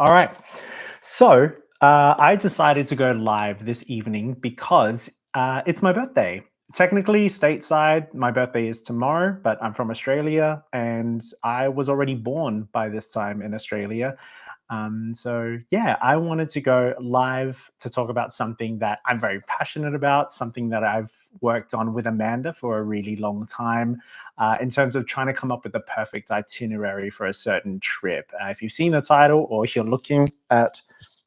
All right. So I decided to go live this evening because it's my birthday. Technically, stateside, my birthday is tomorrow, but I'm from Australia and I was already born by this time in Australia. So, yeah, I wanted to go live to talk about something that I'm very passionate about, something that I've worked on with Amanda for a really long time, in terms of trying to come up with the perfect itinerary for a certain trip. If you've seen the title or if you're looking at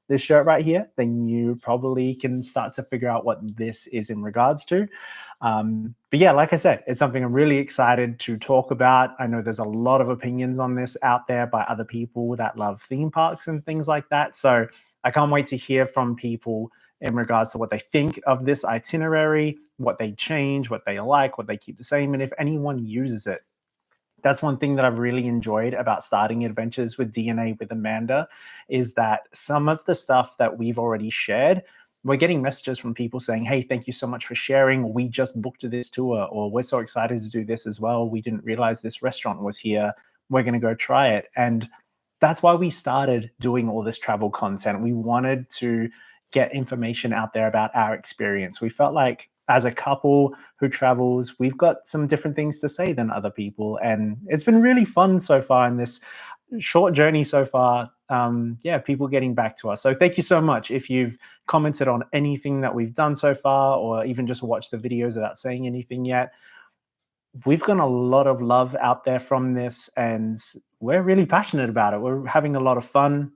this shirt right here, then you probably can start to figure out what this is in regards to. But yeah, like I said, it's something I'm really excited to talk about. I know there's a lot of opinions on this out there by other people that love theme parks and things like that. So I can't wait to hear from people in regards to what they think of this itinerary, what they change, what they like, what they keep the same, and if anyone uses it. That's one thing that I've really enjoyed about starting adventures with DNA with Amanda is that some of the stuff that we've already shared, we're getting messages from people saying, hey, thank you so much for sharing. We just booked this tour, or we're so excited to do this as well. We didn't realize this restaurant was here. We're going to go try it. And that's why we started doing all this travel content. We wanted to get information out there about our experience. We felt like as a couple who travels, we've got some different things to say than other people. And it's been really fun so far in this short journey so far. Yeah, people getting back to us. So thank you so much. If you've commented on anything that we've done so far, or even just watched the videos without saying anything yet, we've got a lot of love out there from this, and we're really passionate about it. We're having a lot of fun.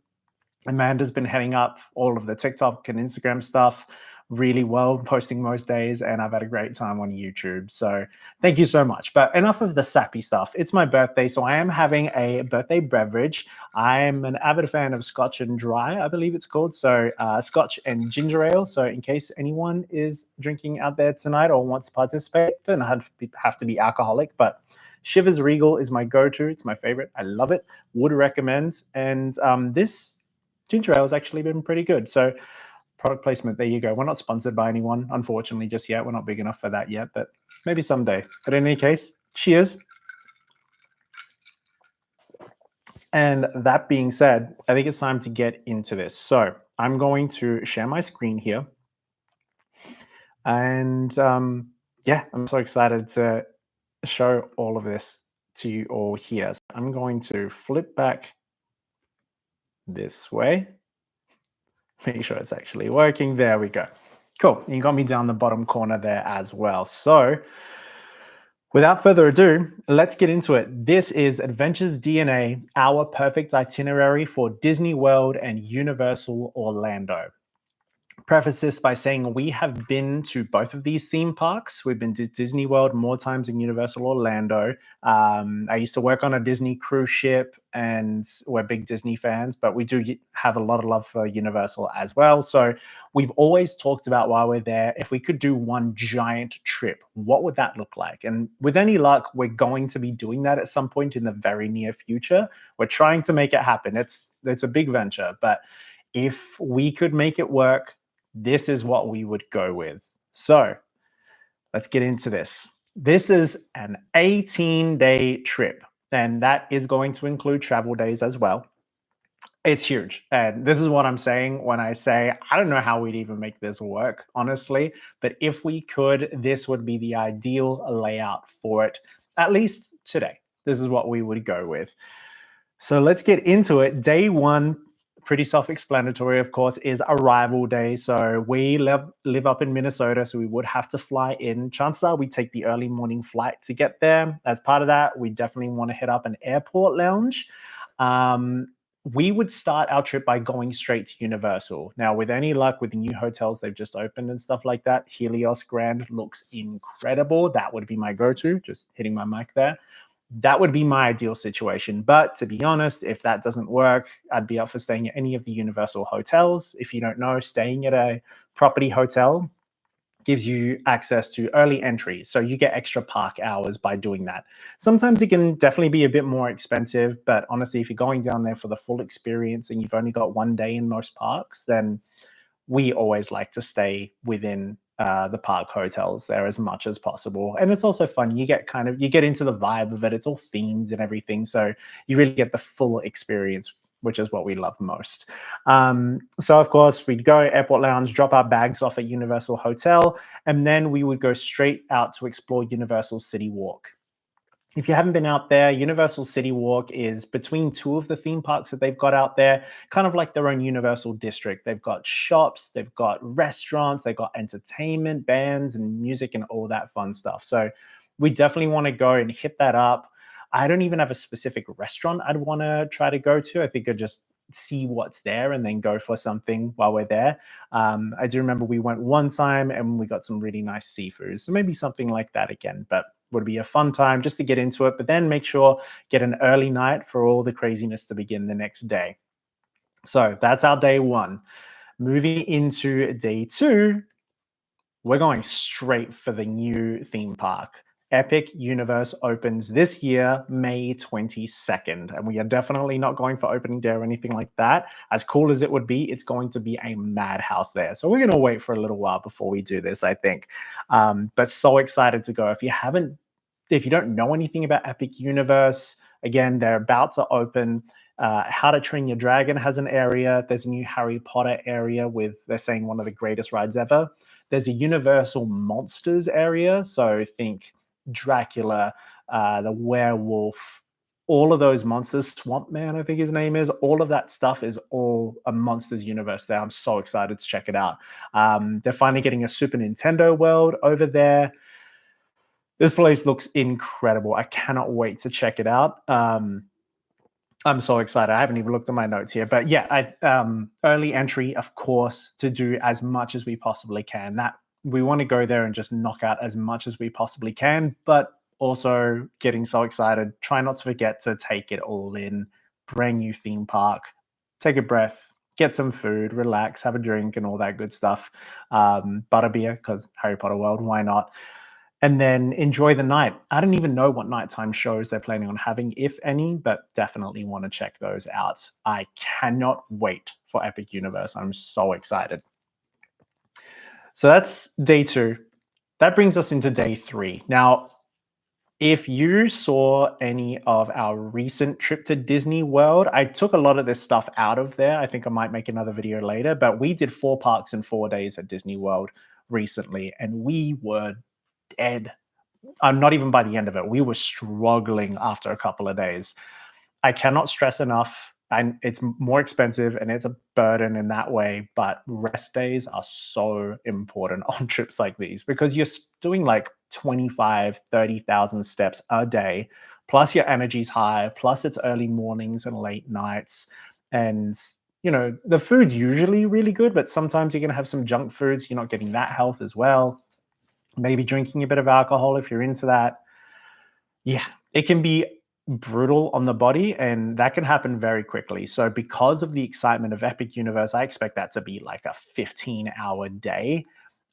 Amanda's been heading up all of the TikTok and Instagram stuff really well, posting most days, and I've had a great time on YouTube. So thank you so much. But enough of the sappy stuff. It's my birthday, so I am having a birthday beverage. I'm an avid fan of Scotch and Dry, I believe it's called. So Scotch and ginger ale. So in case anyone is drinking out there tonight or wants to participate, don't have to be alcoholic, but Shivers Regal is my go-to. It's my favorite. I love it. Would recommend. And this ginger ale has actually been pretty good. So product placement, there you go. We're not sponsored by anyone, unfortunately, just yet. We're not big enough for that yet, but maybe someday. But in any case, cheers. And that being said, I think it's time to get into this. So I'm going to share my screen here. And yeah, I'm so excited to show all of this to you all here. So I'm going to flip back this way. Make sure it's actually working. There we go. Cool. You got me down the bottom corner there as well. So without further ado, let's get into it. This is Adventures DNA, our perfect itinerary for Disney World and Universal Orlando. Preface this by saying we have been to both of these theme parks. We've been to Disney World more times than Universal Orlando. I used to work on a Disney cruise ship, and we're big Disney fans, but we do have a lot of love for Universal as well. So we've always talked about while we're there, if we could do one giant trip, what would that look like? And with any luck, we're going to be doing that at some point in the very near future. We're trying to make it happen. It's a big venture, but if we could make it work, this is what we would go with. So let's get into this. This is an 18-day trip, and that is going to include travel days as well. It's huge. And this is what I'm saying when I say, I don't know how we'd even make this work, honestly. But if we could, this would be the ideal layout for it, at least today. This is what we would go with. So let's get into it. Day one, pretty self-explanatory, of course, is arrival day. So we live up in Minnesota, so we would have to fly in. Chances are we take the early morning flight to get there. As part of that, we definitely want to hit up an airport lounge. We would start our trip by going straight to Universal. Now, with any luck, with the new hotels they've just opened and stuff like that, Helios Grand looks incredible. That would be my go-to, just hitting my mic there. That would be my ideal situation. But to be honest, if that doesn't work, I'd be up for staying at any of the Universal hotels. If you don't know, staying at a property hotel gives you access to early entry. So you get extra park hours by doing that. Sometimes it can definitely be a bit more expensive, but honestly, if you're going down there for the full experience and you've only got one day in most parks, then we always like to stay within the park hotels there as much as possible. And it's also fun. You get into the vibe of it. It's all themed and everything. So you really get the full experience which is what we love most. So, of course, we'd go airport lounge, drop our bags off at Universal Hotel, and then we would go straight out to explore Universal City Walk. If you haven't been out there, Universal City Walk is between two of the theme parks that they've got out there, kind of like their own Universal district. They've got shops, they've got restaurants, they've got entertainment, bands, and music, and all that fun stuff. So we definitely want to go and hit that up. I don't even have a specific restaurant I'd want to try to go to. I think I'd just see what's there and then go for something while we're there. I do remember we went one time and we got some really nice seafood. So maybe something like that again. But would be a fun time just to get into it, but then make sure get an early night for all the craziness to begin the next day. So that's our day one. Moving into day two, we're going straight for the new theme park. Epic Universe opens this year, May 22nd, and we are definitely not going for opening day or anything like that. As cool as it would be, it's going to be a madhouse there. So we're going to wait for a little while before we do this, I think. But so excited to go. If you don't know anything about Epic Universe, again, they're about to open. How to Train Your Dragon has an area. There's a new Harry Potter area with, they're saying, one of the greatest rides ever. There's a Universal Monsters area. So think Dracula, the werewolf, all of those monsters, Swamp Man, I think his name is, all of that stuff is all a Monsters universe there. I'm so excited to check it out. They're finally getting a Super Nintendo world over there. This place looks incredible. I cannot wait to check it out. I'm so excited. I haven't even looked at my notes here, but yeah, early entry, of course, to do as much as we possibly can. That we want to go there and just knock out as much as we possibly can, but also getting so excited. Try not to forget to take it all in. Brand new theme park. Take a breath, get some food, relax, have a drink, and all that good stuff. Butterbeer, because Harry Potter World, why not? And then enjoy the night. I don't even know what nighttime shows they're planning on having, if any, but definitely want to check those out. I cannot wait for Epic Universe. I'm so excited. So that's day two. That brings us into day three. Now, if you saw any of our recent trip to Disney World, I took a lot of this stuff out of there. I think I might make another video later, but we did 4 parks in 4 days at Disney World recently, and we were dead. Not even by the end of it. We were struggling after a couple of days. I cannot stress enough, and it's more expensive and it's a burden in that way, but rest days are so important on trips like these because you're doing like 25, 30,000 steps a day, plus your energy's high, plus it's early mornings and late nights. And the food's usually really good, but sometimes you're going to have some junk foods. You're not getting that health as well. Maybe drinking a bit of alcohol if you're into that. Yeah, it can be brutal on the body, and that can happen very quickly. So because of the excitement of Epic Universe, I expect that to be like a 15-hour day.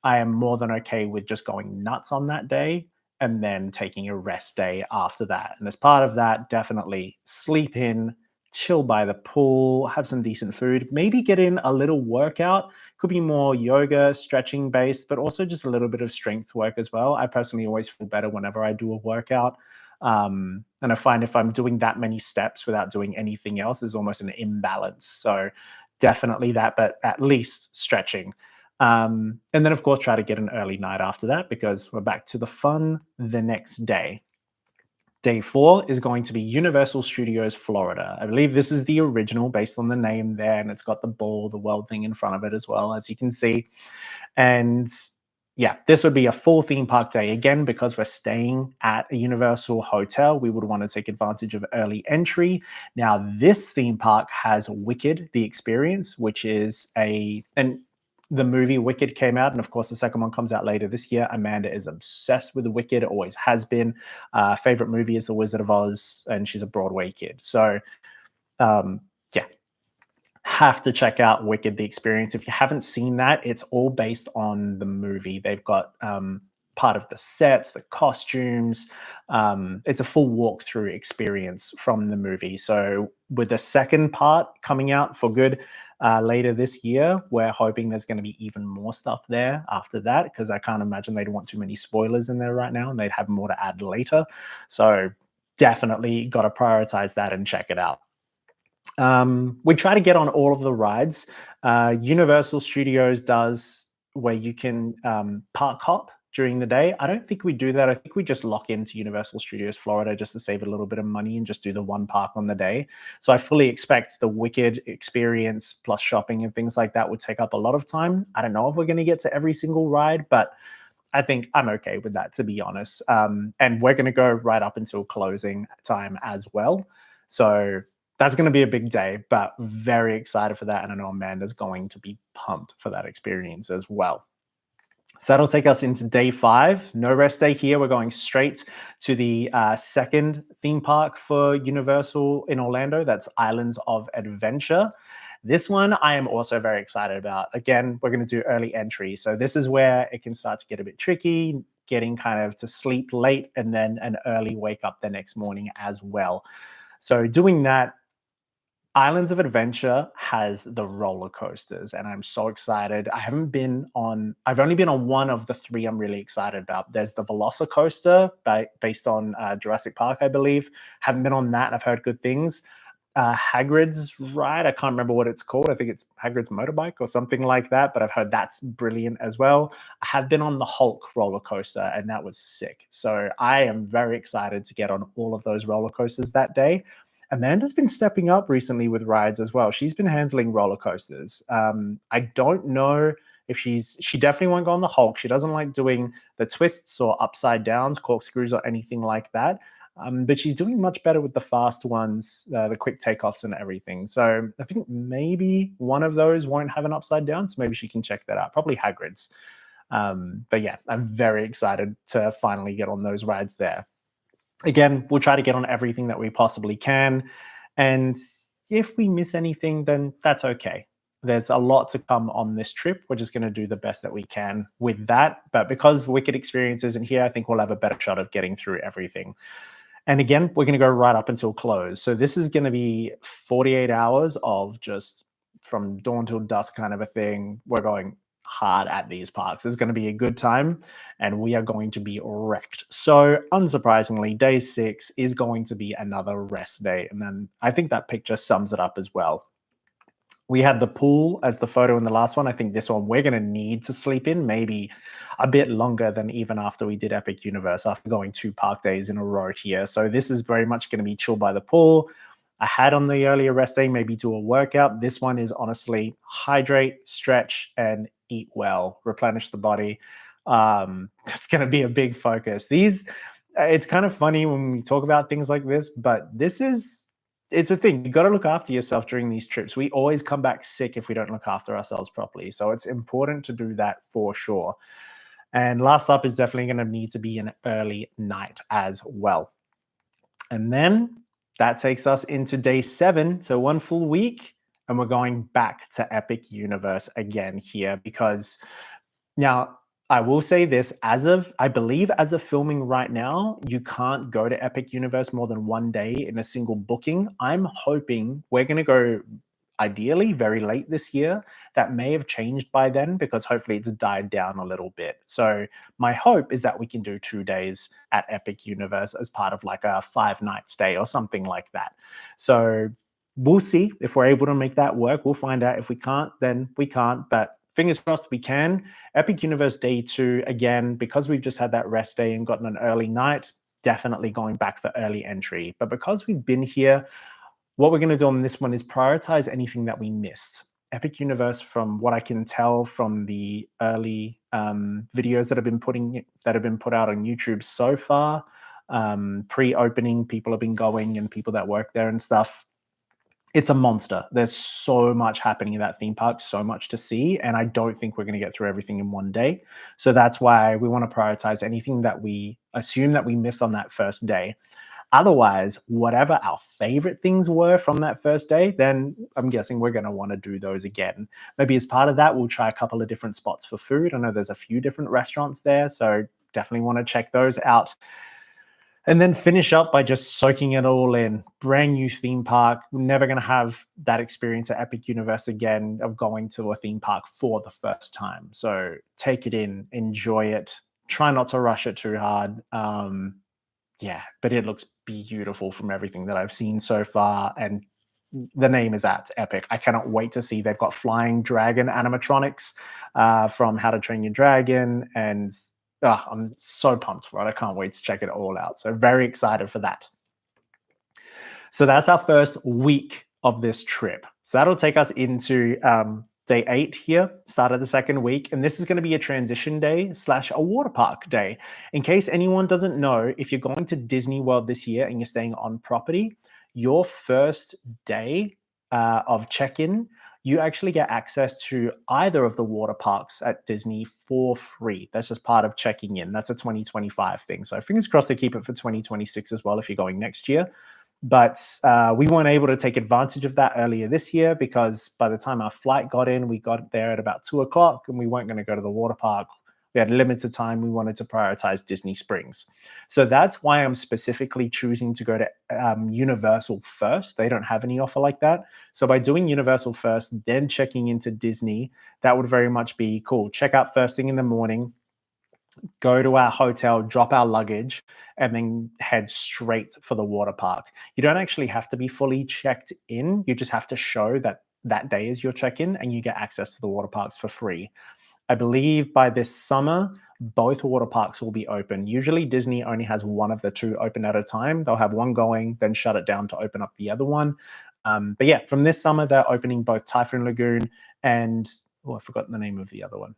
I am more than okay with just going nuts on that day and then taking a rest day after that. And as part of that, definitely sleep in, chill by the pool, have some decent food, maybe get in a little workout. Could be more yoga, stretching based, but also just a little bit of strength work as well. I personally always feel better whenever I do a workout. And I find if I'm doing that many steps without doing anything else, there's almost an imbalance. So definitely that, but at least stretching. And then, of course, try to get an early night after that because we're back to the fun the next day. Day 4 is going to be Universal Studios Florida. I believe this is the original based on the name there, and it's got the ball, the world thing in front of it as well, as you can see. And yeah, this would be a full theme park day. Again, because we're staying at a Universal hotel, we would want to take advantage of early entry. Now, this theme park has Wicked, the Experience, which is the movie Wicked came out, and of course the second one comes out later this year. Amanda is obsessed with Wicked, always has been. Favorite movie is The Wizard of Oz, and she's a Broadway kid. So yeah, have to check out Wicked, the Experience. If you haven't seen that, it's all based on the movie. They've got part of the sets, the costumes. It's a full walkthrough experience from the movie. So with the second part coming out for good later this year, we're hoping there's going to be even more stuff there after that, because I can't imagine they'd want too many spoilers in there right now, and they'd have more to add later. So definitely got to prioritize that and check it out. We try to get on all of the rides. Universal Studios does where you can park hop during the day. I don't think we do that. I think we just lock into Universal Studios Florida just to save a little bit of money and just do the one park on the day. So I fully expect the Wicked experience plus shopping and things like that would take up a lot of time. I don't know if we're going to get to every single ride, but I think I'm okay with that, to be honest. And we're going to go right up until closing time as well. So that's going to be a big day, but very excited for that. And I know Amanda's going to be pumped for that experience as well. So that'll take us into day 5. No rest day here. We're going straight to the second theme park for Universal in Orlando. That's Islands of Adventure. This one I am also very excited about. Again, we're going to do early entry. So this is where it can start to get a bit tricky, getting kind of to sleep late and then an early wake up the next morning as well. So doing that, Islands of Adventure has the roller coasters, and I'm so excited. I've only been on one of the 3 I'm really excited about. There's the Velocicoaster based on Jurassic Park, I believe. Haven't been on that, and I've heard good things. Hagrid's ride, I can't remember what it's called. I think it's Hagrid's Motorbike or something like that, but I've heard that's brilliant as well. I have been on the Hulk roller coaster, and that was sick. So I am very excited to get on all of those roller coasters that day. Amanda's been stepping up recently with rides as well. She's been handling roller coasters. I don't know if she definitely won't go on the Hulk. She doesn't like doing the twists or upside downs, corkscrews, or anything like that. But she's doing much better with the fast ones, the quick takeoffs and everything. So I think maybe one of those won't have an upside down. So maybe she can check that out. Probably Hagrid's. But yeah, I'm very excited to finally get on those rides there. Again, we'll try to get on everything that we possibly can. And if we miss anything, then that's okay. There's a lot to come on this trip. We're just going to do the best that we can with that. But because Wicked Experience isn't here, I think we'll have a better shot of getting through everything. And again, we're going to go right up until close. So this is going to be 48 hours of just from dawn till dusk kind of a thing. We're going hard at these parks. It's going to be a good time and we are going to be wrecked. So unsurprisingly, day 6 is going to be another rest day. And then I think that picture sums it up as well. We had the pool as the photo in the last one. I think this one we're going to need to sleep in maybe a bit longer than even after we did Epic Universe after going 2 park days in a row here. So this is very much going to be chill by the pool. I had on the earlier rest day maybe do a workout. This one is honestly hydrate, stretch, and eat well, replenish the body. That's going to be a big focus. It's kind of funny when we talk about things like this, but it's a thing. You got to look after yourself during these trips. We always come back sick if we don't look after ourselves properly. So it's important to do that for sure. And last up is definitely going to need to be an early night as well. And then that takes us into day 7. So 1 full week. And we're going back to Epic Universe again here because now I will say this, I believe as of filming right now, you can't go to Epic Universe more than 1 day in a single booking. I'm hoping we're going to go ideally very late this year. That may have changed by then because hopefully it's died down a little bit. So my hope is that we can do 2 days at Epic Universe as part of like a 5-night stay or something like that. So we'll see if we're able to make that work. We'll find out. If we can't, then we can't. But fingers crossed we can. Epic Universe Day 2, again, because we've just had that rest day and gotten an early night, definitely going back for early entry. But because we've been here, what we're going to do on this one is prioritize anything that we missed. Epic Universe, from what I can tell from the early videos that have been put out on YouTube so far, pre-opening, people have been going and people that work there and stuff. It's a monster. There's so much happening in that theme park, so much to see, and I don't think we're going to get through everything in 1 day. So that's why we want to prioritize anything that we assume that we miss on that first day. Otherwise, whatever our favorite things were from that first day, then I'm guessing we're going to want to do those again. Maybe as part of that, we'll try a couple of different spots for food. I know there's a few different restaurants there, so definitely want to check those out. And then finish up by just soaking it all in. Brand new theme park. We're never going to have that experience at Epic Universe again of going to a theme park for the first time. So take it in, enjoy it. Try not to rush it too hard. Yeah, but it looks beautiful from everything that I've seen so far. And the name is that epic. I cannot wait to see. They've got flying dragon animatronics from How to Train Your Dragon, and I'm so pumped for it. I can't wait to check it all out. So very excited for that. So that's our first week of this trip. So that'll take us into day 8 here, start of the second week. And this is going to be a transition day / a water park day. In case anyone doesn't know, if you're going to Disney World this year and you're staying on property, your first day of check-in, you actually get access to either of the water parks at Disney for free. That's just part of checking in. That's a 2025 thing. So fingers crossed they keep it for 2026 as well if you're going next year. But we weren't able to take advantage of that earlier this year because by the time our flight got in, we got there at about 2 o'clock and we weren't going to go to the water park. We had limited time. We wanted to prioritize Disney Springs. So that's why I'm specifically choosing to go to Universal first. They don't have any offer like that. So by doing Universal first, then checking into Disney, that would very much be cool. Check out first thing in the morning, go to our hotel, drop our luggage, and then head straight for the water park. You don't actually have to be fully checked in. You just have to show that that day is your check-in and you get access to the water parks for free. I believe by this summer, both water parks will be open. Usually Disney only has one of the two open at a time. They'll have one going, then shut it down to open up the other one. But yeah, from this summer, they're opening both Typhoon Lagoon and, I've forgotten the name of the other one.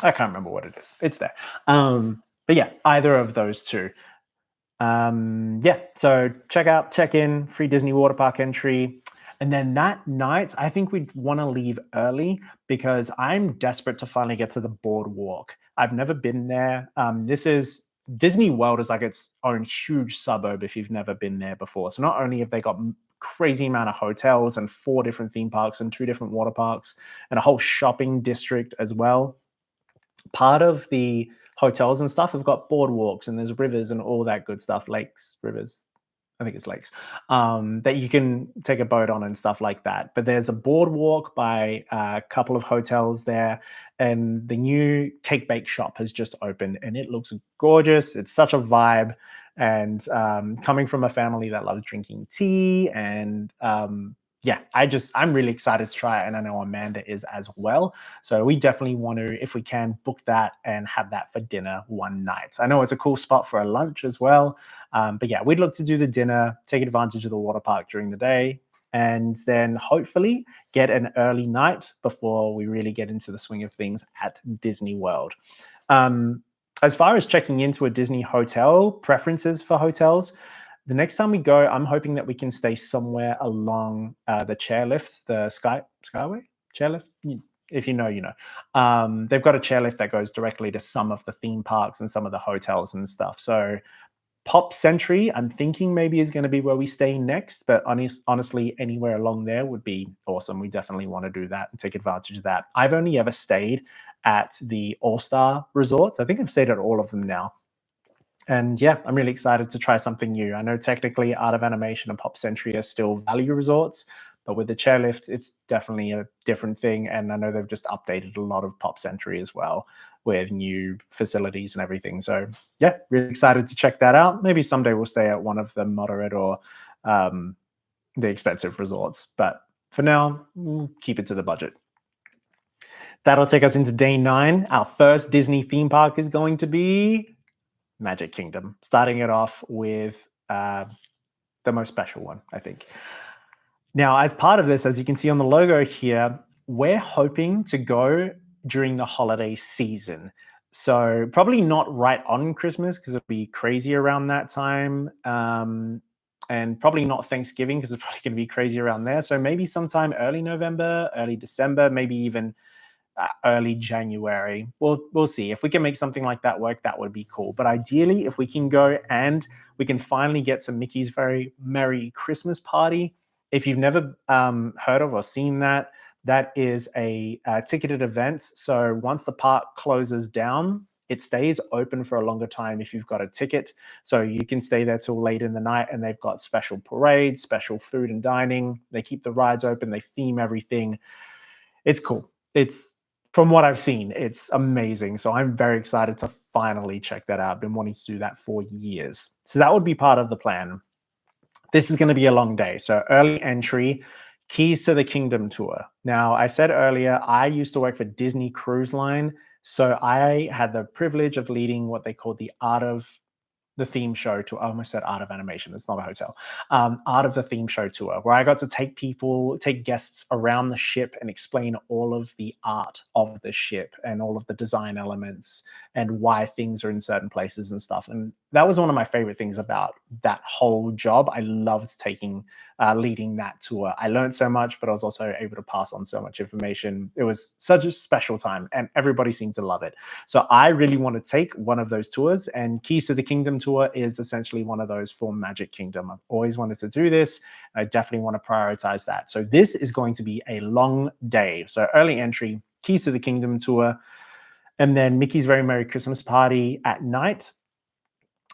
I can't remember what it is. It's there. But yeah, either of those two. Yeah, so check in, free Disney water park entry. And then that night, I think we'd want to leave early because I'm desperate to finally get to the boardwalk. I've never been there. Disney World is like its own huge suburb if you've never been there before. So not only have they got crazy amount of hotels and 4 different theme parks and 2 different water parks and a whole shopping district as well, part of the hotels and stuff have got boardwalks and there's rivers and all that good stuff, lakes, rivers, I think it's lakes, that you can take a boat on and stuff like that. But there's a boardwalk by a couple of hotels there, and the new cake bake shop has just opened and it looks gorgeous. It's such a vibe. And coming from a family that loves drinking tea and yeah, I'm really excited to try it, and I know Amanda is as well. So we definitely want to, if we can, book that and have that for dinner one night. I know it's a cool spot for a lunch as well. But yeah, we'd look to do the dinner, take advantage of the water park during the day, and then hopefully get an early night before we really get into the swing of things at Disney World. As far as checking into a Disney hotel, preferences for hotels, the next time we go, I'm hoping that we can stay somewhere along the chairlift, the Skyway chairlift. If you know, you know. They've got a chairlift that goes directly to some of the theme parks and some of the hotels and stuff. So Pop Century, I'm thinking maybe is going to be where we stay next, but honestly, anywhere along there would be awesome. We definitely want to do that and take advantage of that. I've only ever stayed at the All-Star resorts. I think I've stayed at all of them now. And yeah, I'm really excited to try something new. I know technically Art of Animation and Pop Century are still value resorts, but with the chairlift, it's definitely a different thing. And I know they've just updated a lot of Pop Century as well with new facilities and everything. So yeah, really excited to check that out. Maybe someday we'll stay at one of the moderate or the expensive resorts. But for now, we'll keep it to the budget. That'll take us into day 9. Our first Disney theme park is going to be Magic Kingdom, starting it off with the most special one, I think. Now, as part of this, as you can see on the logo here, we're hoping to go during the holiday season. So probably not right on Christmas because it'll be crazy around that time. And probably not Thanksgiving because it's probably going to be crazy around there. So maybe sometime early November, early December, maybe even early January. We'll see. If we can make something like that work, that would be cool. But ideally, if we can go and we can finally get to Mickey's Very Merry Christmas Party. If you've never heard of or seen that, that is a ticketed event. So once the park closes down, it stays open for a longer time if you've got a ticket. So you can stay there till late in the night, and they've got special parades, special food and dining. They keep the rides open. They theme everything. It's cool. From what I've seen, it's amazing. So I'm very excited to finally check that out. I've been wanting to do that for years. So that would be part of the plan. This is going to be a long day. So early entry, keys to the kingdom tour. Now, I said earlier, I used to work for Disney Cruise Line. So I had the privilege of leading what they call the Art of the theme show tour. I almost said Art of Animation. It's not a hotel. Art of the theme show tour, where I got to take guests around the ship and explain all of the art of the ship and all of the design elements and why things are in certain places and stuff. And that was one of my favorite things about that whole job. I loved leading that tour. I learned so much, but I was also able to pass on so much information. It was such a special time, and everybody seemed to love it. So I really want to take one of those tours, and Keys to the Kingdom tour is essentially one of those for Magic Kingdom. I've always wanted to do this. I definitely want to prioritize that. So this is going to be a long day. So early entry, Keys to the Kingdom tour, and then Mickey's Very Merry Christmas Party at night.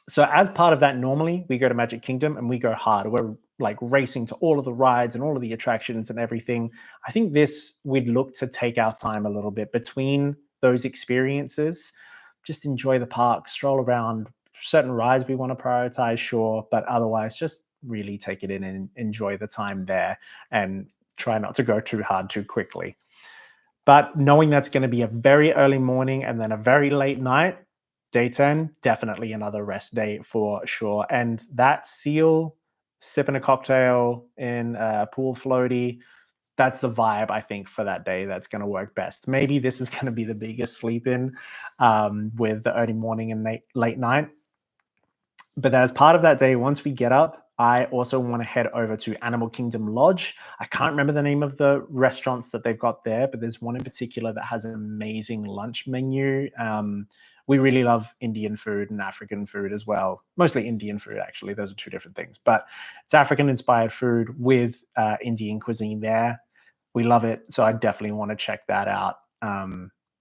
So as part of that, normally we go to Magic Kingdom and we go hard. We're like racing to all of the rides and all of the attractions and everything. I think this, we'd look to take our time a little bit between those experiences, just enjoy the park, stroll around. Certain rides we want to prioritize, sure, but otherwise just really take it in and enjoy the time there and try not to go too hard too quickly. But knowing that's going to be a very early morning and then a very late night, day 10, definitely another rest day for sure. And that seal, sipping a cocktail in a pool floaty, that's the vibe, I think, for that day that's going to work best. Maybe this is going to be the biggest sleep in with the early morning and late night. But as part of that day, once we get up, I also want to head over to Animal Kingdom Lodge. I can't remember the name of the restaurants that they've got there, but there's one in particular that has an amazing lunch menu. We really love Indian food and African food as well. Mostly Indian food, actually. Those are two different things. But it's African-inspired food with Indian cuisine there. We love it. So I definitely want to check that out.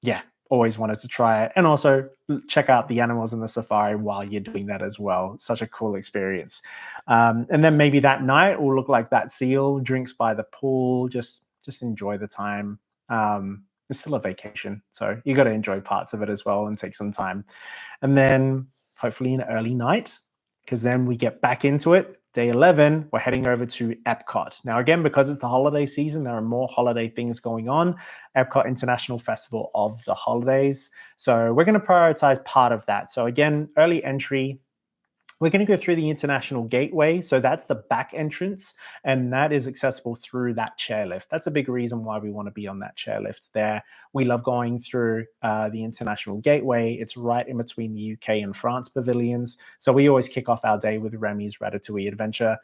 Yeah, always wanted to try it. And also check out the animals in the safari while you're doing that as well. Such a cool experience. And then maybe that night will look like that seal, drinks by the pool, just enjoy the time. It's still a vacation, so you got to enjoy parts of it as well and take some time. And then hopefully an early night, because then we get back into it. Day 11, we're heading over to EPCOT. Now, again, because it's the holiday season, there are more holiday things going on. EPCOT International Festival of the Holidays. So we're going to prioritize part of that. So again, early entry, we're going to go through the International Gateway. So that's the back entrance, and that is accessible through that chairlift. That's a big reason why we want to be on that chairlift there. We love going through the International Gateway. It's right in between the UK and France pavilions. So we always kick off our day with Remy's Ratatouille Adventure.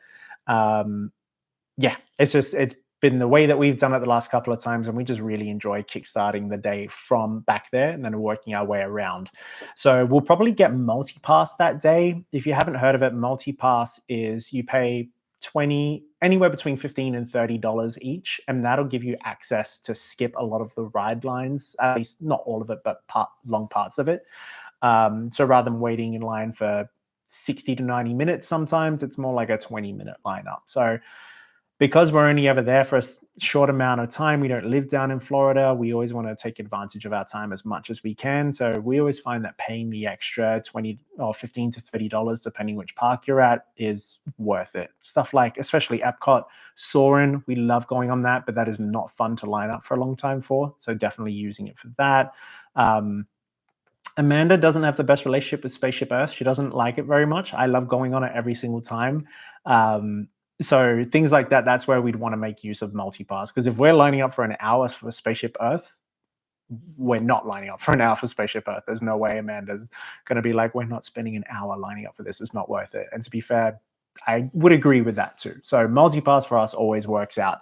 Yeah, it's been the way that we've done it the last couple of times, and we just really enjoy kickstarting the day from back there and then working our way around. So we'll probably get multi-pass that day. If you haven't heard of it, multi-pass is you pay anywhere between $15 and $30 each, and that'll give you access to skip a lot of the ride lines, at least not all of it, but long parts of it. So rather than waiting in line for 60 to 90 minutes, sometimes it's more like a 20-minute lineup. So because we're only ever there for a short amount of time, we don't live down in Florida, we always want to take advantage of our time as much as we can. So we always find that paying the extra $20 or $15 to $30, depending which park you're at, is worth it. Stuff like, especially Epcot, Soarin', we love going on that, but that is not fun to line up for a long time for. So definitely using it for that. Amanda doesn't have the best relationship with Spaceship Earth. She doesn't like it very much. I love going on it every single time. So things like that, that's where we'd want to make use of multi-pass. Because if we're lining up for an hour for Spaceship Earth, we're not lining up for an hour for Spaceship Earth. There's no way Amanda's going to be like, we're not spending an hour lining up for this. It's not worth it. And to be fair, I would agree with that too. So multi-pass for us always works out.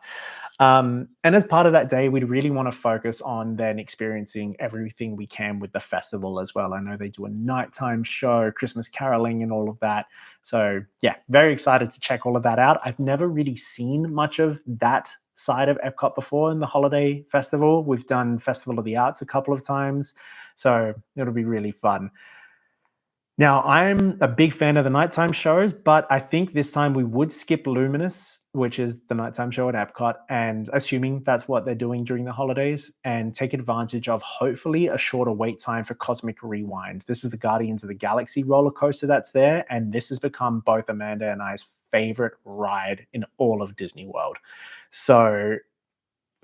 And as part of that day, we'd really want to focus on then experiencing everything we can with the festival as well. I know they do a nighttime show, Christmas caroling and all of that. So yeah, very excited to check all of that out. I've never really seen much of that side of Epcot before in the holiday festival. We've done Festival of the Arts a couple of times, so it'll be really fun. Now, I'm a big fan of the nighttime shows, but I think this time we would skip Luminous, which is the nighttime show at Epcot, and assuming that's what they're doing during the holidays, and take advantage of hopefully a shorter wait time for Cosmic Rewind. This is the Guardians of the Galaxy roller coaster that's there, and this has become both Amanda and I's favorite ride in all of Disney World. So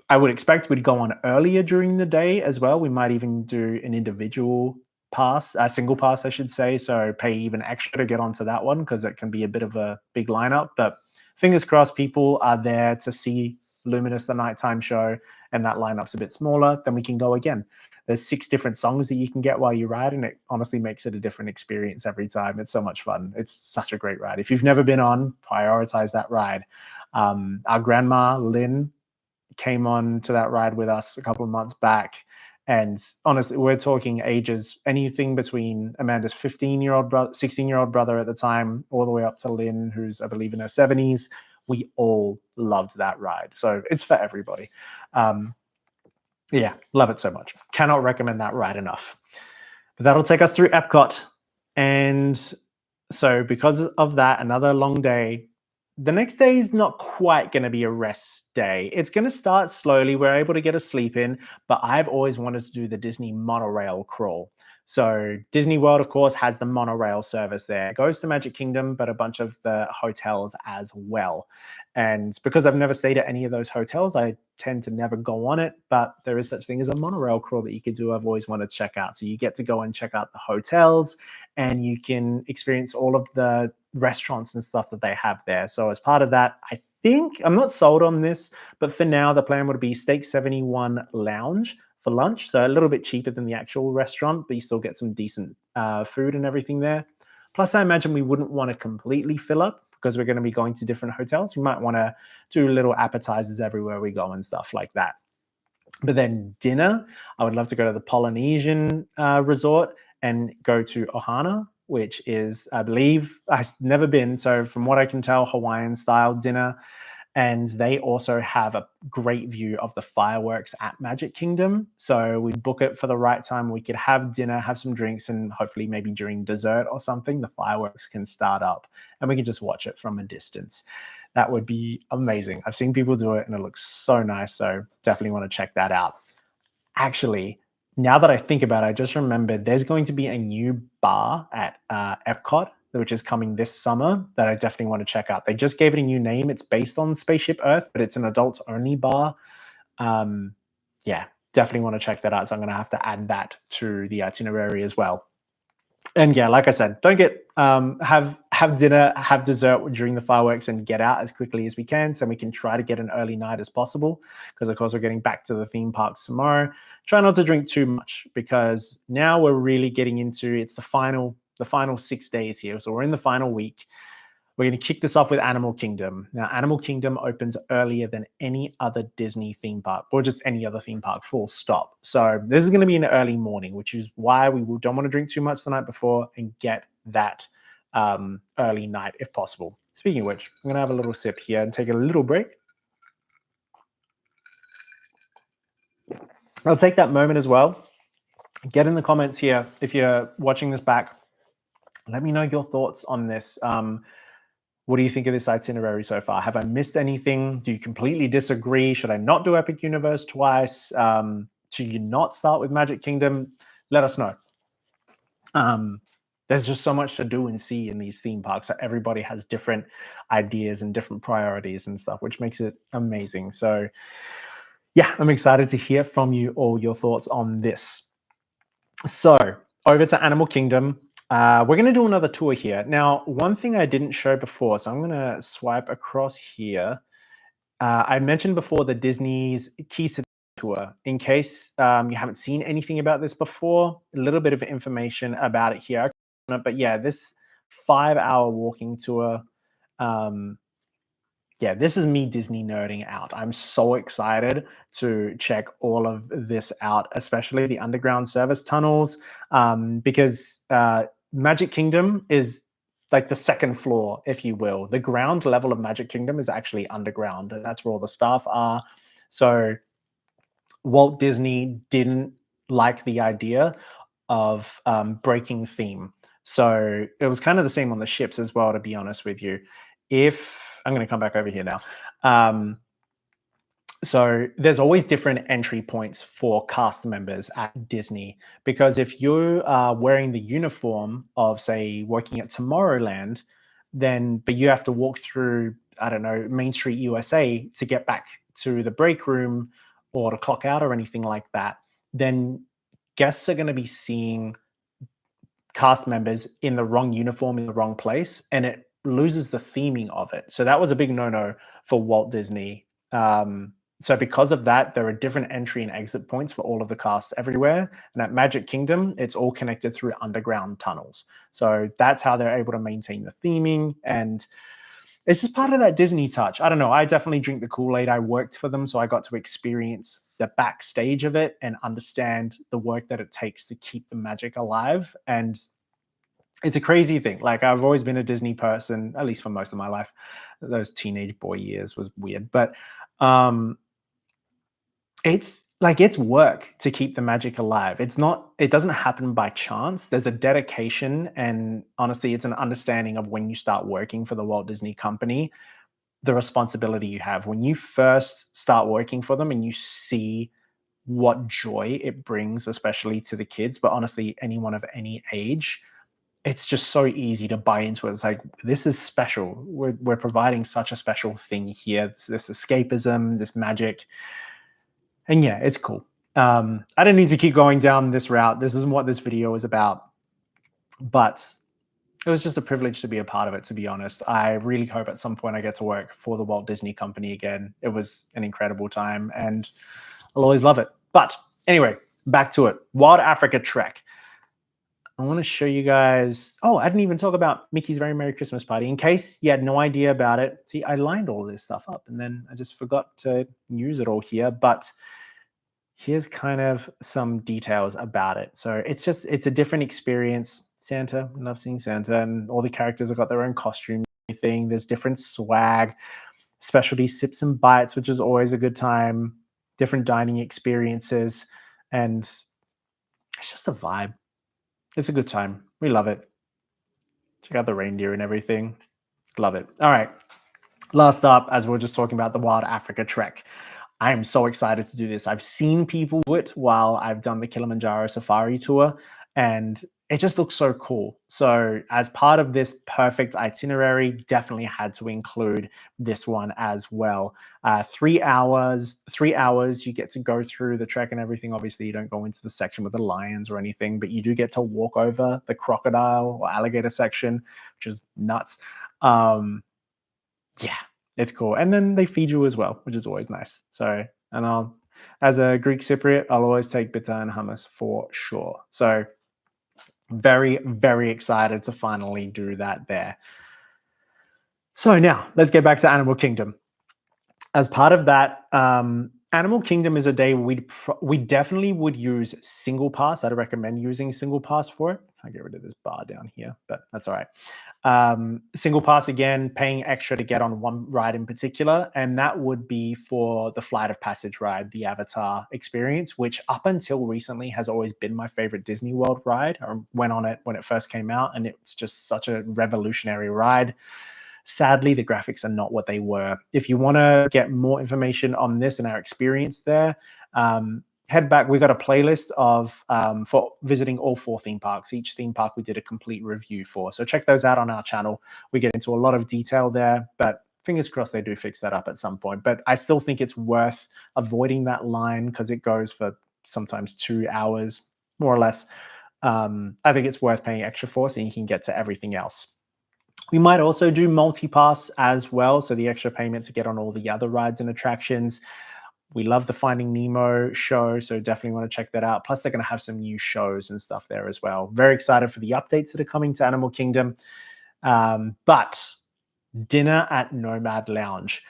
I would expect we'd go on earlier during the day as well. We might even do an individual pass, a single pass, I should say. So pay even extra to get onto that one because it can be a bit of a big lineup. But fingers crossed, people are there to see Luminous, the nighttime show, and that lineup's a bit smaller. Then we can go again. There's 6 different songs that you can get while you ride, and it honestly makes it a different experience every time. It's so much fun. It's such a great ride. If you've never been on, prioritize that ride. Our grandma, Lynn, came on to that ride with us a couple of months back. And honestly, we're talking ages, anything between Amanda's 15-year-old brother, 16-year-old brother at the time, all the way up to Lynn, who's, I believe, in her 70s. We all loved that ride. So it's for everybody. Yeah, love it so much. Cannot recommend that ride enough. But that'll take us through EPCOT. And so because of that, another long day. The next day is not quite going to be a rest day. It's going to start slowly. We're able to get a sleep in, but I've always wanted to do the Disney monorail crawl. So Disney World, of course, has the monorail service there. It goes to Magic Kingdom, but a bunch of the hotels as well. And because I've never stayed at any of those hotels, I tend to never go on it, but there is such thing as a monorail crawl that you could do. I've always wanted to check out. So you get to go and check out the hotels, and you can experience all of the restaurants and stuff that they have there. So as part of that, I think, I'm not sold on this, but for now, the plan would be Steak 71 Lounge for lunch. So a little bit cheaper than the actual restaurant, but you still get some decent food and everything there. Plus, I imagine we wouldn't want to completely fill up because we're going to be going to different hotels. We might want to do little appetizers everywhere we go and stuff like that. But then dinner, I would love to go to the Polynesian resort and go to Ohana, which is, I believe, I've never been. So from what I can tell, Hawaiian style dinner. And they also have a great view of the fireworks at Magic Kingdom. So we book it for the right time. We could have dinner, have some drinks, and hopefully maybe during dessert or something, the fireworks can start up and we can just watch it from a distance. That would be amazing. I've seen people do it and it looks so nice. So definitely want to check that out. Actually, now that I think about it, I just remembered there's going to be a new bar at EPCOT, which is coming this summer, that I definitely want to check out. They just gave it a new name. It's based on Spaceship Earth, but it's an adults-only bar. Yeah, definitely want to check that out. So I'm going to have to add that to the itinerary as well. And yeah, like I said, don't get have dinner, have dessert during the fireworks, and get out as quickly as we can, so we can try to get an early night as possible. Because of course we're getting back to the theme parks tomorrow. Try not to drink too much because now we're really getting into it's the final 6 days here. So we're in the final week. We're going to kick this off with Animal Kingdom. Now, Animal Kingdom opens earlier than any other Disney theme park, or just any other theme park, full stop. So this is going to be an early morning, which is why we don't want to drink too much the night before and get that early night if possible. Speaking of which, I'm going to have a little sip here and take a little break. I'll take that moment as well. Get in the comments here if you're watching this back. Let me know your thoughts on this. What do you think of this itinerary so far? Have I missed anything? Do you completely disagree? Should I not do Epic Universe twice? Should you not start with Magic Kingdom? Let us know. There's just so much to do and see in these theme parks. So everybody has different ideas and different priorities and stuff, which makes it amazing. So yeah, I'm excited to hear from you all your thoughts on this. So over to Animal Kingdom. We're going to do another tour here. Now, one thing I didn't show before, so I'm going to swipe across here. I mentioned before the Disney's Key City tour. In case you haven't seen anything about this before, a little bit of information about it here. But yeah, this 5-hour walking tour. Yeah, this is me Disney nerding out. I'm so excited to check all of this out, especially the underground service tunnels, because Magic Kingdom is like the second floor, if you will. The ground level of Magic Kingdom is actually underground, and that's where all the staff are. So Walt Disney didn't like the idea of breaking theme. So it was kind of the same on the ships as well, to be honest with you. If I'm going to come back over here now. So there's always different entry points for cast members at Disney, because if you are wearing the uniform of, say, working at Tomorrowland, but you have to walk through, I don't know, Main Street USA to get back to the break room or to clock out or anything like that, then guests are going to be seeing cast members in the wrong uniform in the wrong place, and it loses the theming of it. So that was a big no-no for Walt Disney. So because of that, there are different entry and exit points for all of the casts everywhere. And at Magic Kingdom, it's all connected through underground tunnels. So that's how they're able to maintain the theming. And it's just part of that Disney touch. I don't know. I definitely drink the Kool-Aid. I worked for them, so I got to experience the backstage of it and understand the work that it takes to keep the magic alive. And it's a crazy thing. Like, I've always been a Disney person, at least for most of my life. Those teenage boy years was weird, but it's like, it's work to keep the magic alive. It doesn't happen by chance. There's a dedication, and honestly, it's an understanding of when you start working for the Walt Disney Company, the responsibility you have. When you first start working for them and you see what joy it brings, especially to the kids, but honestly, anyone of any age, it's just so easy to buy into it. It's like, this is special. We're providing such a special thing here. This escapism, this magic. And yeah, it's cool. I don't need to keep going down this route. This isn't what this video is about. But it was just a privilege to be a part of it, to be honest. I really hope at some point I get to work for the Walt Disney Company again. It was an incredible time, and I'll always love it. But anyway, back to it. Wild Africa Trek. I want to show you guys. Oh, I didn't even talk about Mickey's Very Merry Christmas Party. In case you had no idea about it. See, I lined all this stuff up and then I just forgot to use it all here. But here's kind of some details about it. So it's a different experience. Santa, I love seeing Santa, and all the characters have got their own costume thing. There's different swag, specialty sips and bites, which is always a good time, different dining experiences, and it's just a vibe. It's a good time. We love it. Check out the reindeer and everything. Love it. All right. Last up, as we're just talking about the Wild Africa Trek, I am so excited to do this. I've seen people do it while I've done the Kilimanjaro Safari Tour, and it just looks so cool. So as part of this perfect itinerary, definitely had to include this one as well. 3 hours, you get to go through the trek and everything. Obviously, you don't go into the section with the lions or anything, but you do get to walk over the crocodile or alligator section, which is nuts. Yeah, it's cool. And then they feed you as well, which is always nice. So, and as a Greek Cypriot, I'll always take bitter and hummus for sure. So very, very excited to finally do that there. So now let's get back to Animal Kingdom. As part of that, Animal Kingdom is a day we definitely would use single pass. I'd recommend using single pass for it. I'll get rid of this bar down here, but that's all right. Single pass, again, paying extra to get on one ride in particular, and that would be for the Flight of Passage ride, the Avatar experience, which up until recently has always been my favorite Disney World ride. I went on it when it first came out, and it's just such a revolutionary ride. Sadly, the graphics are not what they were. If you want to get more information on this and our experience there, head back. We got a playlist of for visiting all 4 theme parks. Each theme park we did a complete review for. So check those out on our channel. We get into a lot of detail there, but fingers crossed they do fix that up at some point. But I still think it's worth avoiding that line because it goes for sometimes 2 hours, more or less. I think it's worth paying extra for so you can get to everything else. We might also do multi-pass as well, so the extra payment to get on all the other rides and attractions. We love the Finding Nemo show, so definitely want to check that out. Plus, they're going to have some new shows and stuff there as well. Very excited for the updates that are coming to Animal Kingdom. But dinner at Nomad Lounge.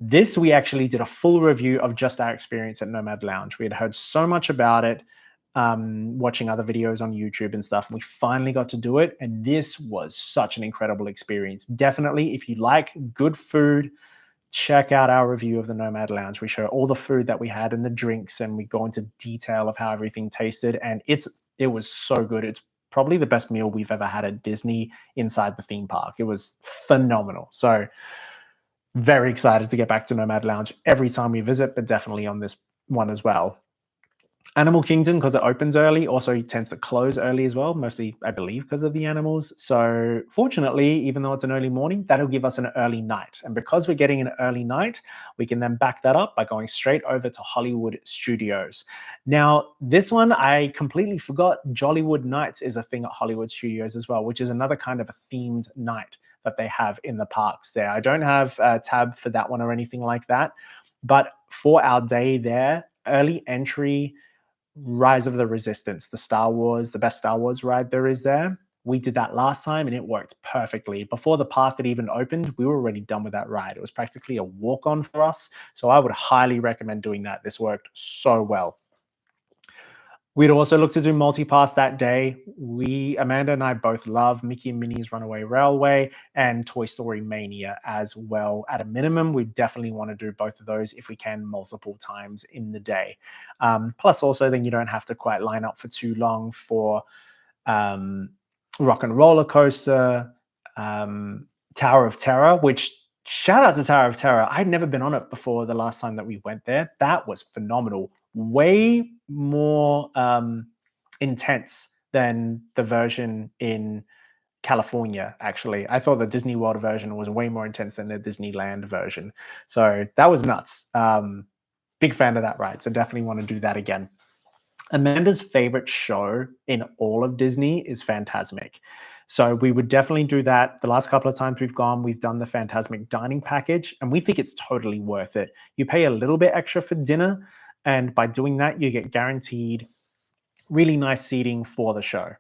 This, we actually did a full review of just our experience at Nomad Lounge. We had heard so much about it, watching other videos on YouTube and stuff. And we finally got to do it. And this was such an incredible experience. Definitely, if you like good food, check out our review of the Nomad Lounge. We show all the food that we had and the drinks, and we go into detail of how everything tasted. And it was so good. It's probably the best meal we've ever had at Disney inside the theme park. It was phenomenal. So very excited to get back to Nomad Lounge every time we visit, but definitely on this one as well. Animal Kingdom, because it opens early, also tends to close early as well, mostly, I believe, because of the animals. So fortunately, even though it's an early morning, that'll give us an early night. And because we're getting an early night, we can then back that up by going straight over to Hollywood Studios. Now, this one, I completely forgot. Jollywood Nights is a thing at Hollywood Studios as well, which is another kind of a themed night that they have in the parks there. I don't have a tab for that one or anything like that. But for our day there, early entry, Rise of the Resistance, the best Star Wars ride there is there. We did that last time and it worked perfectly. Before the park had even opened, we were already done with that ride. It was practically a walk on for us. So I would highly recommend doing that. This worked so well. We'd also look to do multi-pass that day. Amanda and I both love Mickey and Minnie's Runaway Railway and Toy Story Mania as well. At a minimum, we definitely want to do both of those if we can multiple times in the day. Plus also then you don't have to quite line up for too long for Rock and Roller Coaster, Tower of Terror, which shout out to Tower of Terror. I'd never been on it before the last time that we went there. That was phenomenal. Way more intense than the version in California, actually. I thought the Disney World version was way more intense than the Disneyland version. So that was nuts. Big fan of that ride. So definitely want to do that again. Amanda's favorite show in all of Disney is Fantasmic. So we would definitely do that. The last couple of times we've gone, we've done the Fantasmic dining package, and we think it's totally worth it. You pay a little bit extra for dinner, and by doing that, you get guaranteed really nice seating for the show. I'm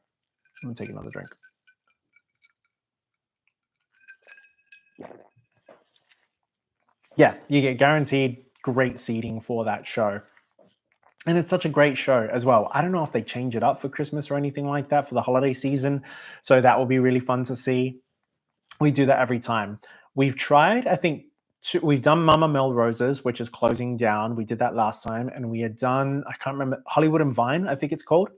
gonna take another drink. Yeah, you get guaranteed great seating for that show. And it's such a great show as well. I don't know if they change it up for Christmas or anything like that for the holiday season. So that will be really fun to see. We do that every time. We've tried, I think, we've done Mama Melrose's, which is closing down. We did that last time. And we had done, I can't remember, Hollywood and Vine, I think it's called.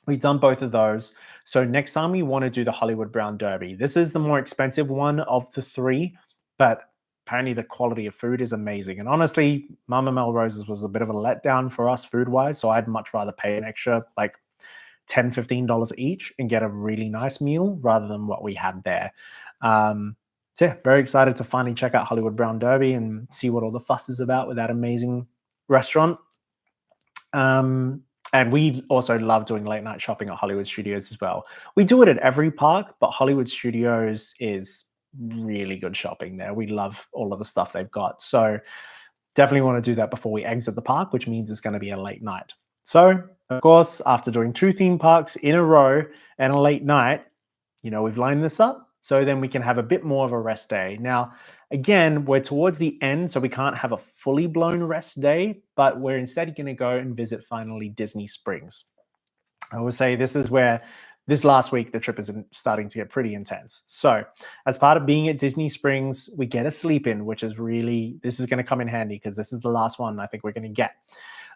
We've done both of those. So next time we want to do the Hollywood Brown Derby. This is the more expensive one of the three, but apparently the quality of food is amazing. And honestly, Mama Melrose's was a bit of a letdown for us food-wise, so I'd much rather pay an extra like $10, $15 each and get a really nice meal rather than what we had there. So yeah, very excited to finally check out Hollywood Brown Derby and see what all the fuss is about with that amazing restaurant. And we also love doing late night shopping at Hollywood Studios as well. We do it at every park, but Hollywood Studios is really good shopping there. We love all of the stuff they've got. So definitely want to do that before we exit the park, which means it's going to be a late night. So, of course, after doing 2 theme parks in a row and a late night, we've lined this up so then we can have a bit more of a rest day. Now, again, we're towards the end, so we can't have a fully blown rest day, but we're instead going to go and visit finally Disney Springs. I will say this is where this last week the trip is starting to get pretty intense. So as part of being at Disney Springs, we get a sleep in, which is this is going to come in handy because this is the last one I think we're going to get.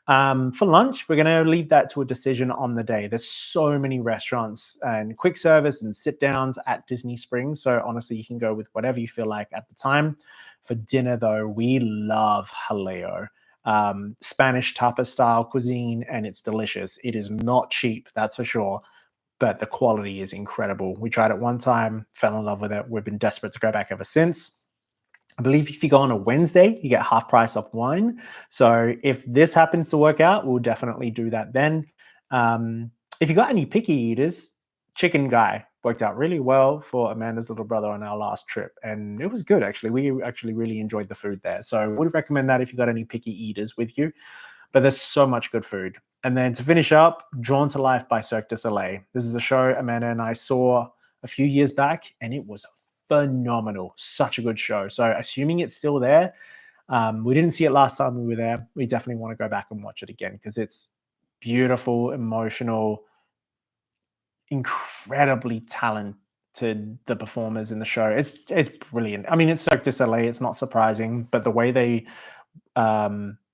For lunch, we're going to leave that to a decision on the day. There's so many restaurants and quick service and sit downs at Disney Springs. So honestly, you can go with whatever you feel like at the time. For dinner, though, we love Jaleo. Spanish tapa style cuisine, and it's delicious. It is not cheap, that's for sure, but the quality is incredible. We tried it one time, fell in love with it. We've been desperate to go back ever since. I believe if you go on a Wednesday, you get half price off wine. So if this happens to work out, we'll definitely do that then. If you got any picky eaters, Chicken Guy worked out really well for Amanda's little brother on our last trip. And it was good, actually. We actually really enjoyed the food there. So I would recommend that if you got any picky eaters with you. But there's so much good food. And then to finish up, Drawn to Life by Cirque du Soleil. This is a show Amanda and I saw a few years back, and it was phenomenal. Such a good show. So assuming it's still there, we didn't see it last time we were there. We definitely want to go back and watch it again because it's beautiful, emotional, incredibly talented, the performers in the show. It's brilliant. I mean, it's Cirque du Soleil. It's not surprising, but the way they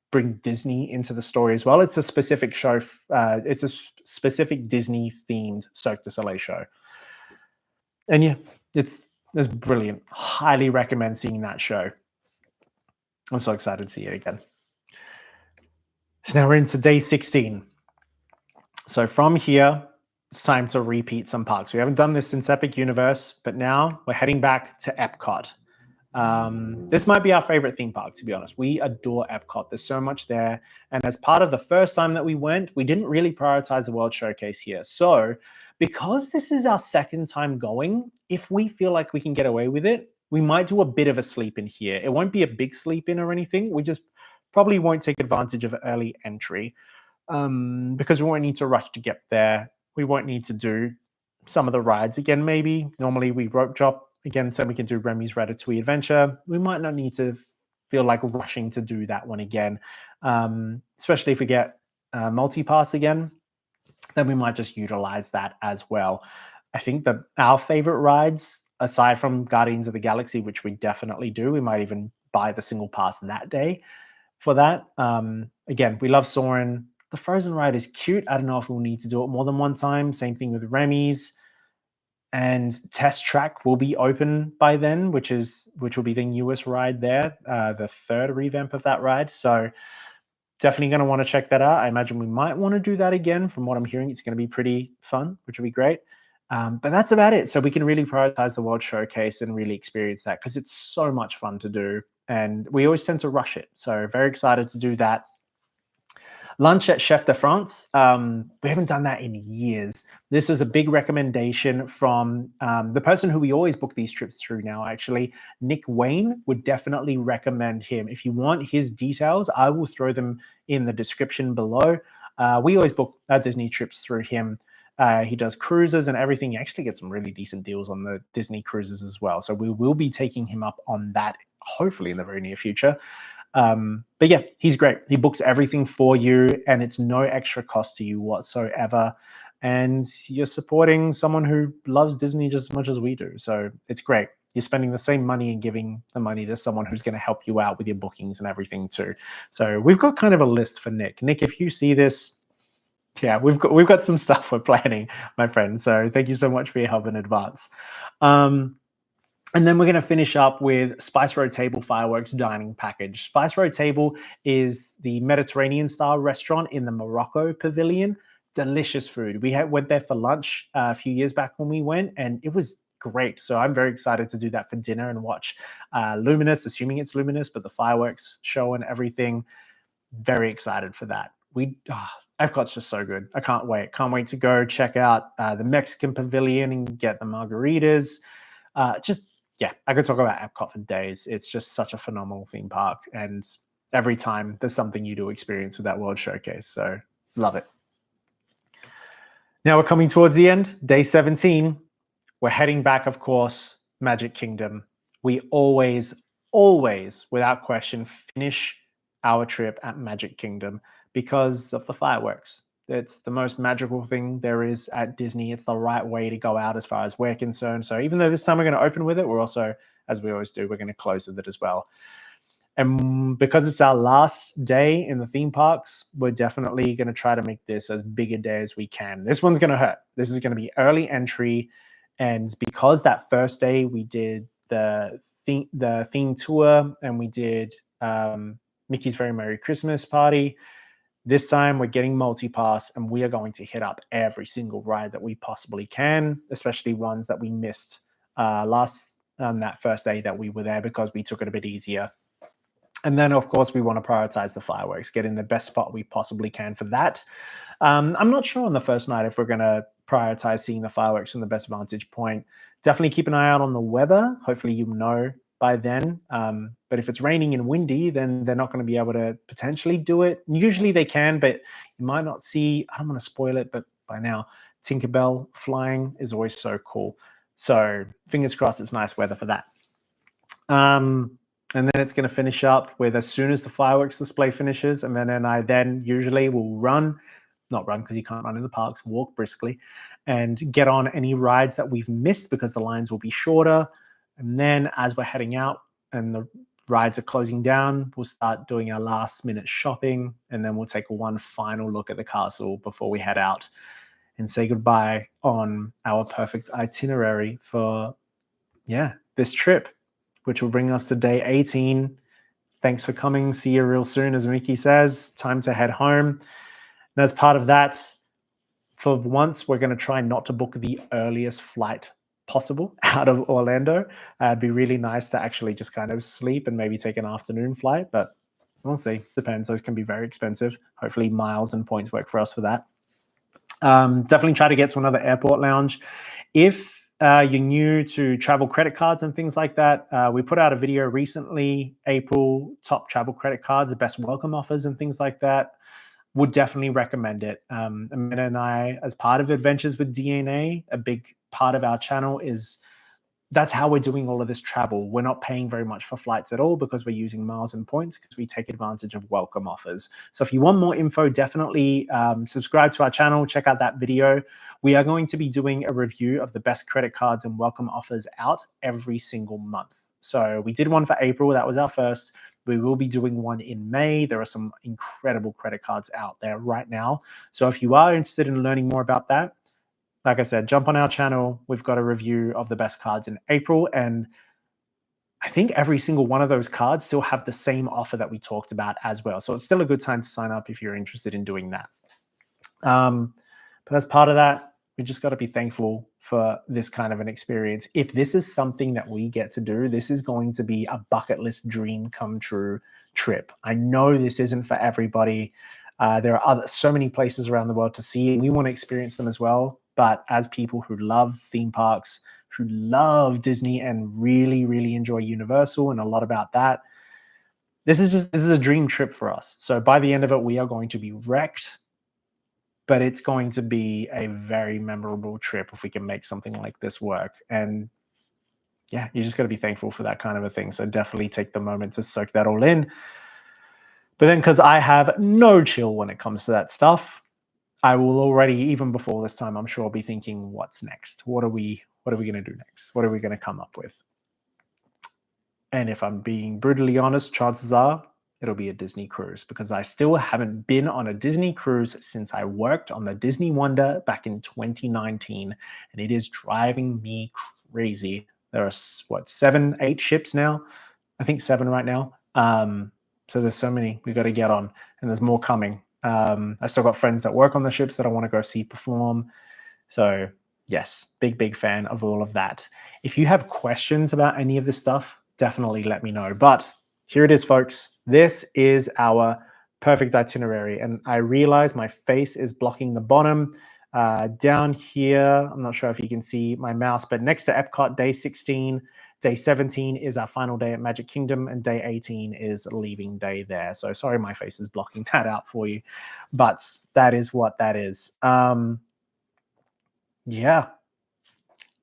bring Disney into the story as well. It's a specific show. It's a specific Disney themed Cirque du Soleil show. And yeah, it's brilliant. Highly recommend seeing that show. I'm so excited to see it again. So now we're into day 16. So from here, it's time to repeat some parks. We haven't done this since Epic Universe, but now we're heading back to Epcot. This might be our favorite theme park, to be honest. We adore Epcot. There's so much there. And as part of the first time that we went, we didn't really prioritize the World Showcase here. So, because this is our second time going, if we feel like we can get away with it, we might do a bit of a sleep in here. It won't be a big sleep in or anything. We just probably won't take advantage of early entry because we won't need to rush to get there. We won't need to do some of the rides again, maybe. Normally we rope drop again, so we can do Remy's Ratatouille Adventure. We might not need to feel like rushing to do that one again, especially if we get multi-pass again, then we might just utilize that as well. I think that our favorite rides, aside from Guardians of the Galaxy, which we definitely do, we might even buy the single pass that day for that. Again, we love Soarin'. The Frozen ride is cute. I don't know if we'll need to do it more than one time. Same thing with Remy's. And Test Track will be open by then, which will be the newest ride there, the third revamp of that ride. So definitely going to want to check that out. I imagine we might want to do that again. From what I'm hearing, it's going to be pretty fun, which will be great. But that's about it. So we can really prioritize the World Showcase and really experience that because it's so much fun to do. And we always tend to rush it. So very excited to do that. Lunch at Chef de France. We haven't done that in years. This was a big recommendation from the person who we always book these trips through now, actually. Nick Wayne would definitely recommend him. If you want his details, I will throw them in the description below. We always book our Disney trips through him. He does cruises and everything. He actually gets some really decent deals on the Disney cruises as well. So we will be taking him up on that, hopefully in the very near future. But yeah, he's great. He books everything for you and it's no extra cost to you whatsoever. And you're supporting someone who loves Disney just as much as we do. So it's great. You're spending the same money and giving the money to someone who's going to help you out with your bookings and everything too. So we've got kind of a list for Nick. Nick, if you see this, yeah, we've got some stuff we're planning, my friend. So thank you so much for your help in advance. And then we're going to finish up with Spice Road Table Fireworks Dining Package. Spice Road Table is the Mediterranean-style restaurant in the Morocco Pavilion. Delicious food. We went there for lunch a few years back when we went, and it was great. So I'm very excited to do that for dinner and watch Luminous, assuming it's Luminous, but the fireworks show and everything. Very excited for that. Epcot's just so good. I can't wait. Can't wait to go check out the Mexican Pavilion and get the margaritas. Yeah, I could talk about Epcot for days. It's just such a phenomenal theme park. And every time there's something new to experience with that World Showcase. So love it. Now we're coming towards the end, day 17. We're heading back, of course, Magic Kingdom. We always, without question, finish our trip at Magic Kingdom because of the fireworks. It's the most magical thing there is at Disney. It's the right way to go out as far as we're concerned. So even though this time we're going to open with it, we're also, as we always do, we're going to close with it as well. And because it's our last day in the theme parks, we're definitely going to try to make this as big a day as we can. This one's going to hurt. This is going to be early entry. And because that first day we did the theme tour and we did Mickey's Very Merry Christmas Party, this time we're getting multi-pass and we are going to hit up every single ride that we possibly can, especially ones that we missed on that first day that we were there because we took it a bit easier. And then, of course, we want to prioritize the fireworks, get in the best spot we possibly can for that. I'm not sure on the first night if we're going to prioritize seeing the fireworks from the best vantage point. Definitely keep an eye out on the weather. Hopefully you know by then. But if it's raining and windy, then they're not going to be able to potentially do it. Usually they can, but you might not see, I don't want to spoil it, but by now, Tinkerbell flying is always so cool. So fingers crossed it's nice weather for that. And then it's going to finish up with as soon as the fireworks display finishes, and then I usually will not run because you can't run in the parks, walk briskly and get on any rides that we've missed because the lines will be shorter. And then as we're heading out and the rides are closing down, we'll start doing our last minute shopping, and then we'll take one final look at the castle before we head out and say goodbye on our perfect itinerary for, this trip, which will bring us to day 18. Thanks for coming. See you real soon, as Mickey says. Time to head home. And as part of that, for once, we're going to try not to book the earliest flight possible out of Orlando. It'd be really nice to actually just kind of sleep and maybe take an afternoon flight, but we'll see. Depends. Those can be very expensive. Hopefully miles and points work for us for that. Definitely try to get to another airport lounge. If you're new to travel credit cards and things like that, we put out a video recently, April top travel credit cards, the best welcome offers and things like that. Would definitely recommend it. Amanda and I, as part of Adventures with DNA, a big part of our channel is that's how we're doing all of this travel. We're not paying very much for flights at all because we're using miles and points because we take advantage of welcome offers. So if you want more info, definitely subscribe to our channel, check out that video. We are going to be doing a review of the best credit cards and welcome offers out every single month. So we did one for April, that was our first. We will be doing one in May. There are some incredible credit cards out there right now. So if you are interested in learning more about that, like I said, jump on our channel. We've got a review of the best cards in April. And I think every single one of those cards still have the same offer that we talked about as well. So it's still a good time to sign up if you're interested in doing that. But as part of that, we just got to be thankful for this kind of an experience. If this is something that we get to do, this is going to be a bucket list dream come true trip. I know this isn't for everybody. There are so many places around the world to see, and we want to experience them as well. But as people who love theme parks, who love Disney and really, really enjoy Universal and a lot about that, this is a dream trip for us. So by the end of it, we are going to be wrecked, but it's going to be a very memorable trip if we can make something like this work. And yeah, you just got to be thankful for that kind of a thing. So definitely take the moment to soak that all in. But then, because I have no chill when it comes to that stuff, I will already, even before this time, I'm sure, be thinking, what's next? What are we going to do next? What are we going to come up with? And if I'm being brutally honest, chances are it'll be a Disney cruise, because I still haven't been on a Disney cruise since I worked on the Disney Wonder back in 2019, and it is driving me crazy. There are, what, 7, 8 ships now? I think 7 right now. So there's so many we got to get on, and there's more coming. I still got friends that work on the ships that I want to go see perform. So yes, big fan of all of that. If you have questions about any of this stuff, definitely let me know. But here it is, folks. This is our perfect itinerary. And I realize my face is blocking the bottom. Down here, I'm not sure if you can see my mouse, but next to EPCOT, day 16, day 17 is our final day at Magic Kingdom, and day 18 is leaving day there. So sorry, my face is blocking that out for you, but that is what that is. Yeah.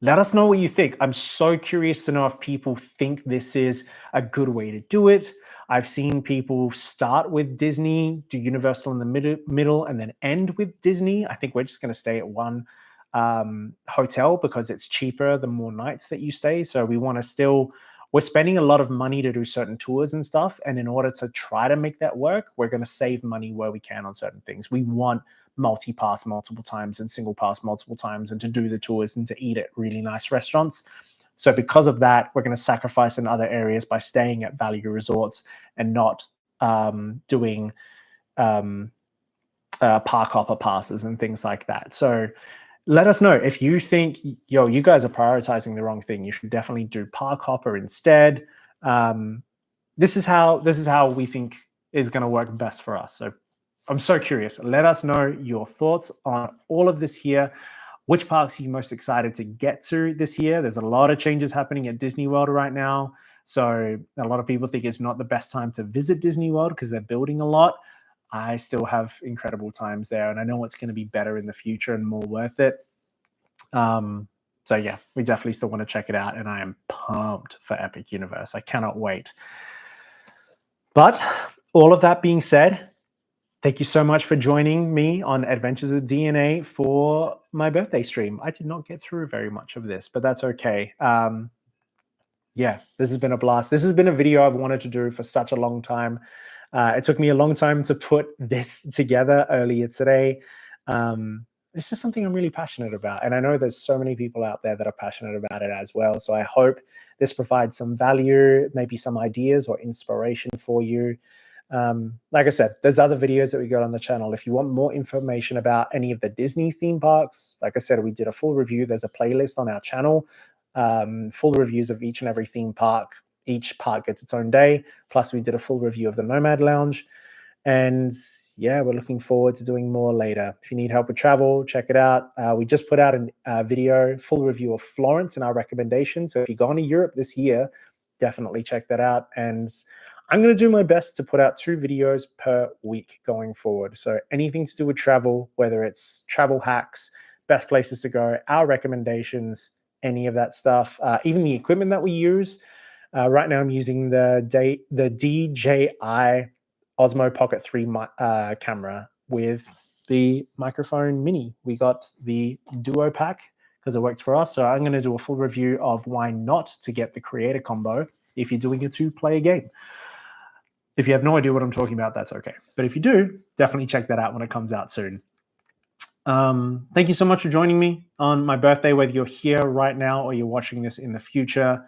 Let us know what you think. I'm so curious to know if people think this is a good way to do it. I've seen people start with Disney, do Universal in the middle, and then end with Disney. I think we're just going to stay at one hotel because it's cheaper the more nights that you stay. So we want to we're spending a lot of money to do certain tours and stuff. And in order to try to make that work, we're going to save money where we can on certain things. We want multi-pass multiple times and single pass multiple times, and to do the tours and to eat at really nice restaurants. So because of that, we're going to sacrifice in other areas by staying at value resorts and not doing park hopper passes and things like that. So let us know if you think, you guys are prioritizing the wrong thing. You should definitely do park hopper instead. This is how we think is going to work best for us. So I'm so curious. Let us know your thoughts on all of this here. Which parks are you most excited to get to this year? There's a lot of changes happening at Disney World right now. So a lot of people think it's not the best time to visit Disney World because they're building a lot. I still have incredible times there, and I know it's going to be better in the future and more worth it. So yeah, we definitely still want to check it out, and I am pumped for Epic Universe. I cannot wait. But all of that being said, thank you so much for joining me on Adventures with DNA for my birthday stream. I did not get through very much of this, but that's okay. Yeah, this has been a blast. This has been a video I've wanted to do for such a long time. It took me a long time to put this together earlier today. It's just something I'm really passionate about. And I know there's so many people out there that are passionate about it as well. So I hope this provides some value, maybe some ideas or inspiration for you. Like I said, there's other videos that we got on the channel. If you want more information about any of the Disney theme parks, like I said, we did a full review. There's a playlist on our channel, full reviews of each and every theme park. Each park gets its own day. Plus, we did a full review of the Nomad Lounge. And yeah, we're looking forward to doing more later. If you need help with travel, check it out. We just put out a video, full review of Florence and our recommendations. So if you're going to Europe this year, definitely check that out. And I'm going to do my best to put out 2 videos per week going forward. So anything to do with travel, whether it's travel hacks, best places to go, our recommendations, any of that stuff, even the equipment that we use. Right now I'm using the DJI Osmo Pocket 3 camera with the microphone Minnie. We got the Duo pack because it worked for us. So I'm going to do a full review of why not to get the creator combo if you're doing a 2-player game. If you have no idea what I'm talking about, that's okay. But if you do, definitely check that out when it comes out soon. Thank you so much for joining me on my birthday, whether you're here right now or you're watching this in the future.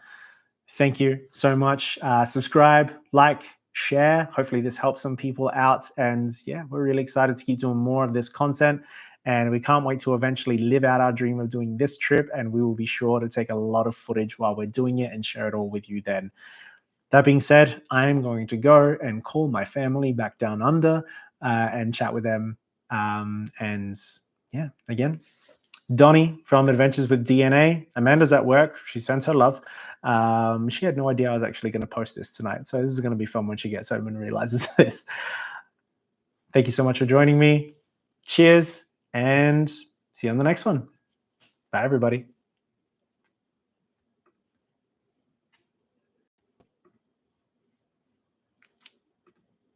Thank you so much. Subscribe, like, share. Hopefully this helps some people out. And yeah, we're really excited to keep doing more of this content. And we can't wait to eventually live out our dream of doing this trip. And we will be sure to take a lot of footage while we're doing it and share it all with you then. That being said, I am going to go and call my family back down under and chat with them. And yeah, again, Doni from Adventures with DNA. Amanda's at work. She sends her love. She had no idea I was actually going to post this tonight. So this is going to be fun when she gets home and realizes this. Thank you so much for joining me. Cheers and see you on the next one. Bye, everybody.